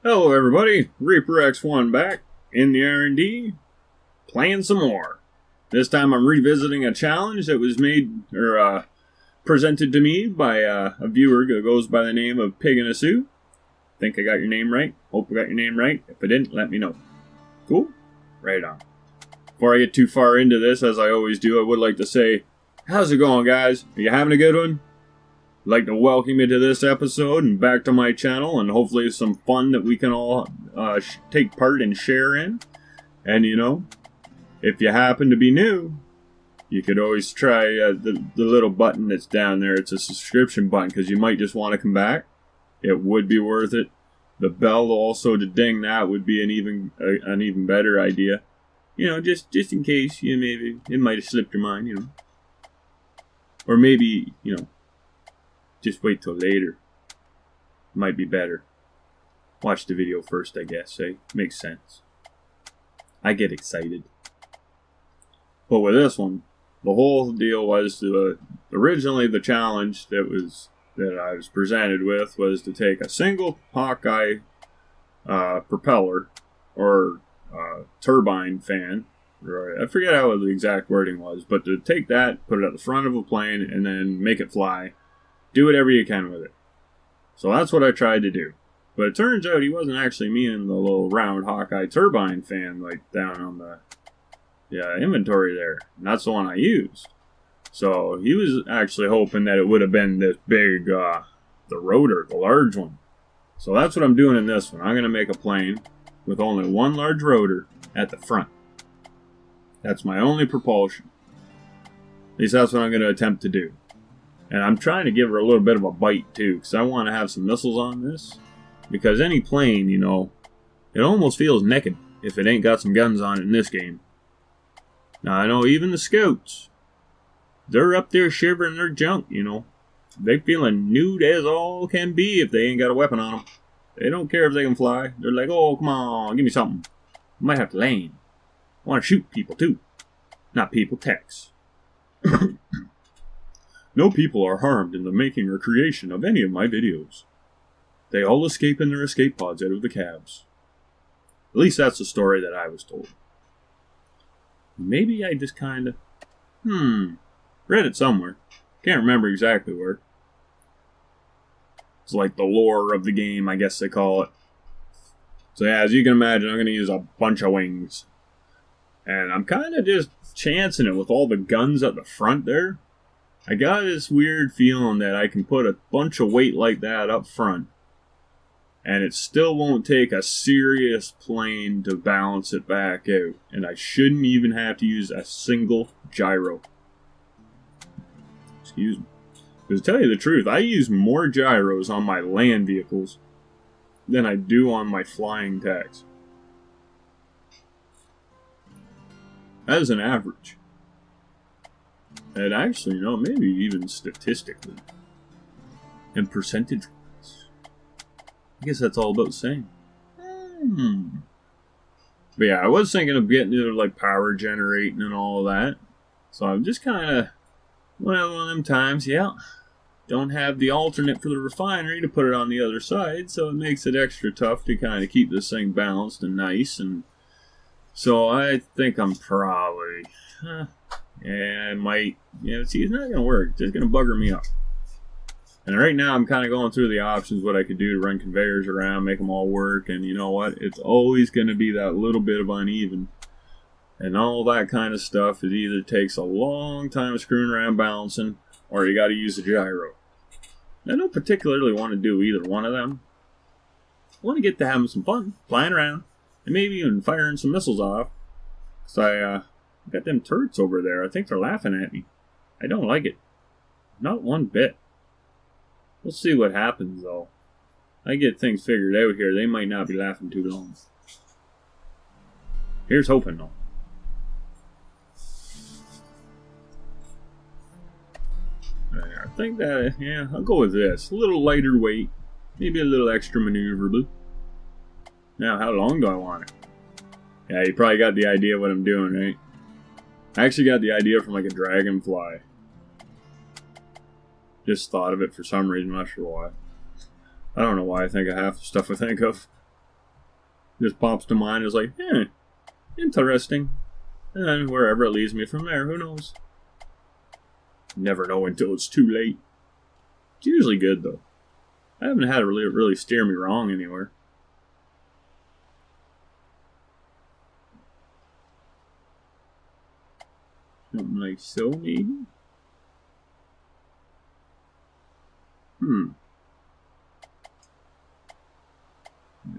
Hello everybody, Reaper X1 back in the R&D, playing some more. This time I'm revisiting a challenge that was made, or presented to me by a viewer who goes by the name of Pig in a Suit. Think I got your name right? Hope I got your name right. If I didn't, let me know. Cool? Right on. Before I get too far into this, as I always do, I would like to say, how's it going, guys? Are you having a good one? I'd like to welcome you to this episode and back to my channel, and hopefully some fun that we can all take part and share in. And you know, if you happen to be new, you could always try the little button that's down there. It's a subscription button, because you might just want to come back. It would be worth it. The bell also to ding that would be an even better idea. You know, just in case maybe it might have slipped your mind, you know, or maybe just wait till later. Might be better. Watch the video first, I guess. Makes sense. I get excited. But with this one, the whole deal was originally the challenge that I was presented with was to take a single Hawkeye propeller or turbine fan. Or I forget how the exact wording was, but to take that, put it at the front of a plane, and then make it fly. Do whatever you can with it. So that's what I tried to do. But it turns out he wasn't actually meaning the little round Hawkeye turbine fan like down on the inventory there. And that's the one I used. So he was actually hoping that it would have been this big, the rotor, the large one. So that's what I'm doing in this one. I'm going to make a plane with only one large rotor at the front. That's my only propulsion. At least that's what I'm going to attempt to do. And I'm trying to give her a little bit of a bite too, because I want to have some missiles on this. Because any plane, it almost feels naked if it ain't got some guns on it in this game. Now I know even the scouts, they're up there shivering their junk, They feeling nude as all can be if they ain't got a weapon on them. They don't care if they can fly. They're like, oh, come on, give me something. I might have to land. I want to shoot people too. Not people, techs. No people are harmed in the making or creation of any of my videos. They all escape in their escape pods out of the cabs. At least that's the story that I was told. Maybe I just kinda... read it somewhere. Can't remember exactly where. It's like the lore of the game, I guess they call it. So yeah, as you can imagine, I'm going to use a bunch of wings. And I'm kind of just chancing it with all the guns at the front there. I got this weird feeling that I can put a bunch of weight like that up front, and it still won't take a serious plane to balance it back out, and I shouldn't even have to use a single gyro. Excuse me. Because to tell you the truth, I use more gyros on my land vehicles than I do on my flying tags. As an average. And actually, maybe even statistically. And percentage-wise. I guess that's all about saying. But yeah, I was thinking of getting into like power generating and all that. So I'm just kind of, one of them times, don't have the alternate for the refinery to put it on the other side. So it makes it extra tough to kind of keep this thing balanced and nice. And so I think I'm probably... it might, see, it's not going to work. It's just going to bugger me up. And right now, I'm kind of going through the options, what I could do to run conveyors around, make them all work. And you know what? It's always going to be that little bit of uneven. And all that kind of stuff. It either takes a long time screwing around balancing, or you got to use a gyro. I don't particularly want to do either one of them. I want to get to having some fun, flying around, and maybe even firing some missiles off. So I got them turrets over there. I think they're laughing at me. I don't like it. Not one bit. We'll see what happens, though. I get things figured out here. They might not be laughing too long. Here's hoping, though. I think that, I'll go with this. A little lighter weight. Maybe a little extra maneuverable. Now, how long do I want it? Yeah, you probably got the idea of what I'm doing, right? I actually got the idea from like a dragonfly. Just thought of it for some reason, not sure why. I don't know why I think of half the stuff I think of. Just pops to mind as like, interesting. And then wherever it leads me from there, who knows? Never know until it's too late. It's usually good though. I haven't had it really steer me wrong anywhere. Something like so, maybe? Yeah,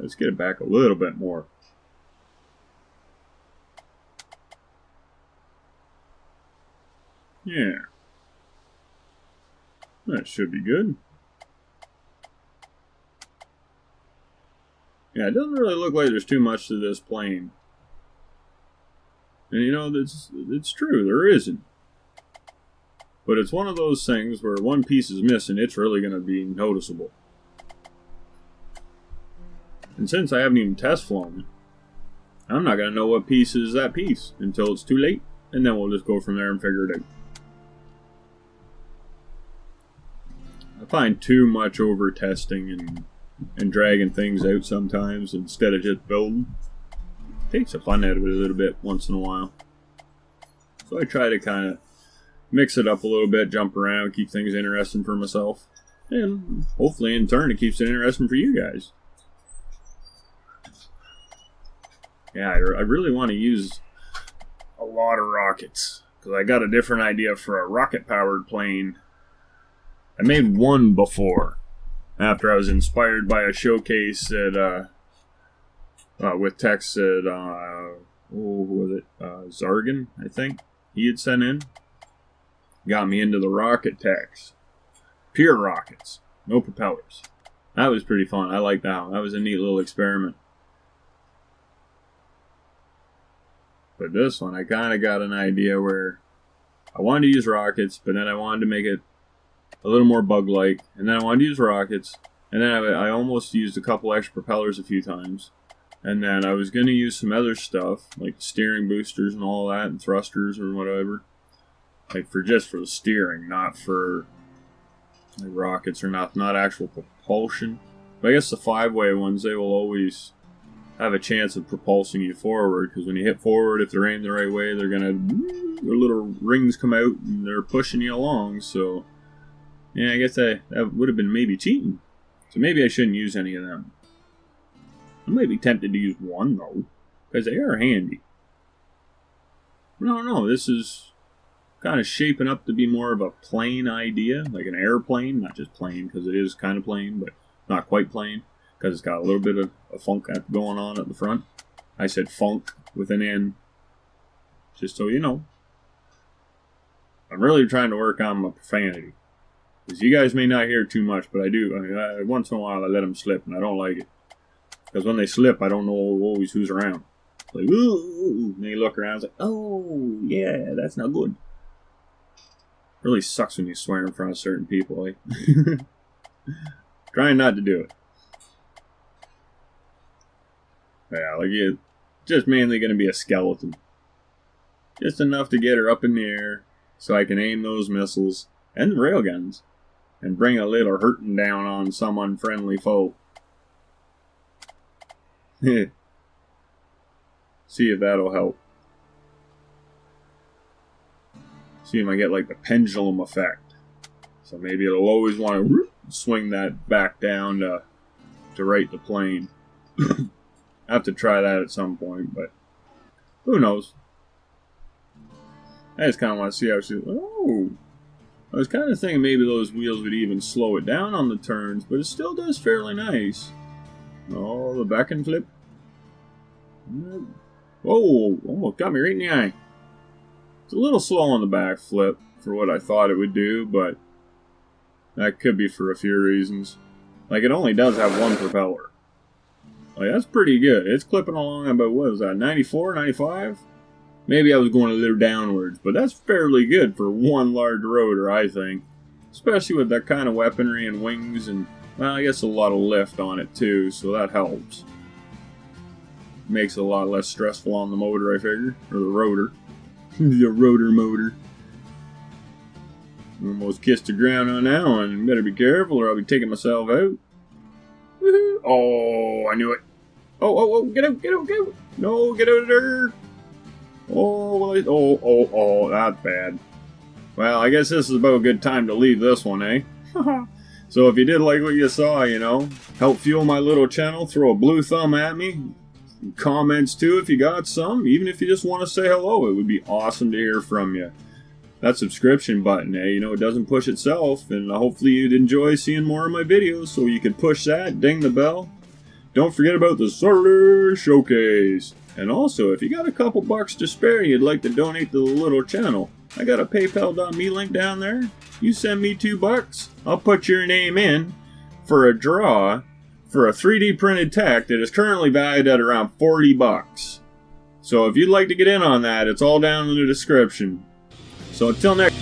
let's get it back a little bit more. Yeah. That should be good. Yeah, it doesn't really look like there's too much to this plane. And you know, it's true, there isn't. But it's one of those things where one piece is missing, it's really going to be noticeable. And since I haven't even test flown, I'm not going to know what piece is that piece until it's too late. And then we'll just go from there and figure it out. I find too much over testing and dragging things out sometimes instead of just building. Takes the fun out of it a little bit once in a while. So I try to kind of mix it up a little bit, jump around, keep things interesting for myself. And hopefully in turn it keeps it interesting for you guys. Yeah, I really want to use a lot of rockets. Because I got a different idea for a rocket-powered plane. I made one before. After I was inspired by a showcase at, with text at, who was it? Zargan, I think. He had sent in. Got me into the rocket techs. Pure rockets. No propellers. That was pretty fun. I liked that one. That was a neat little experiment. But this one, I kind of got an idea where I wanted to use rockets, but then I wanted to make it a little more bug-like. And then I wanted to use rockets. And then I almost used a couple extra propellers a few times. And then I was going to use some other stuff, like steering boosters and all that, and thrusters or whatever. Like for the steering, not for like rockets or not actual propulsion. But I guess the 5-way ones, they will always have a chance of propulsing you forward, because when you hit forward, if they're aimed the right way, they're gonna, their little rings come out and they're pushing you along. So yeah, I guess that would have been maybe cheating. So maybe I shouldn't use any of them. I might be tempted to use one though, because they are handy. No, this is kind of shaping up to be more of a plane idea, like an airplane, not just plane, because it is kind of plane, but not quite plane, because it's got a little bit of a funk going on at the front. I said funk with an N, just so you know. I'm really trying to work on my profanity, because you guys may not hear too much, but I do. I mean, once in a while I let them slip, and I don't like it, because when they slip, I don't know always who's around. It's like, ooh, and they look around, it's like, oh, yeah, that's not good. Really sucks when you swear in front of certain people, like. Trying not to do it. Yeah, like it's just mainly going to be a skeleton. Just enough to get her up in the air so I can aim those missiles and the railguns and bring a little hurting down on some unfriendly foe. See if that'll help. See if I get like the pendulum effect. So maybe it'll always want to swing that back down to right the plane. I have to try that at some point, but who knows? I just kind of want to see how she... Oh! I was kind of thinking maybe those wheels would even slow it down on the turns, but it still does fairly nice. Oh, the back and flip. Whoa! Almost got me right in the eye. It's a little slow on the back flip for what I thought it would do, but that could be for a few reasons. Like, it only does have one propeller. Like, that's pretty good. It's clipping along about, what was that, 94, 95? Maybe I was going a little downwards, but that's fairly good for one large rotor, I think. Especially with that kind of weaponry and wings and Well, I guess a lot of lift on it too, so that helps. Makes it a lot less stressful on the motor, I figure. Or the rotor. The rotor motor. Almost kissed the ground on that one. Better be careful or I'll be taking myself out. Woohoo! Oh, I knew it. Oh, get out, get out, get out. No, get out of there. Oh, that's bad. Well, I guess this is about a good time to leave this one, eh? So if you did like what you saw, help fuel my little channel, throw a blue thumb at me. Comments too if you got some. Even if you just want to say hello, it would be awesome to hear from you. That subscription button, it doesn't push itself, and hopefully you'd enjoy seeing more of my videos, so you can push that, ding the bell. Don't forget about the Saturday Showcase. And also, if you got a couple bucks to spare you'd like to donate to the little channel, I got a PayPal.me link down there. You send me $2, I'll put your name in for a draw for a 3D printed tech that is currently valued at around $40. So if you'd like to get in on that, it's all down in the description. So until next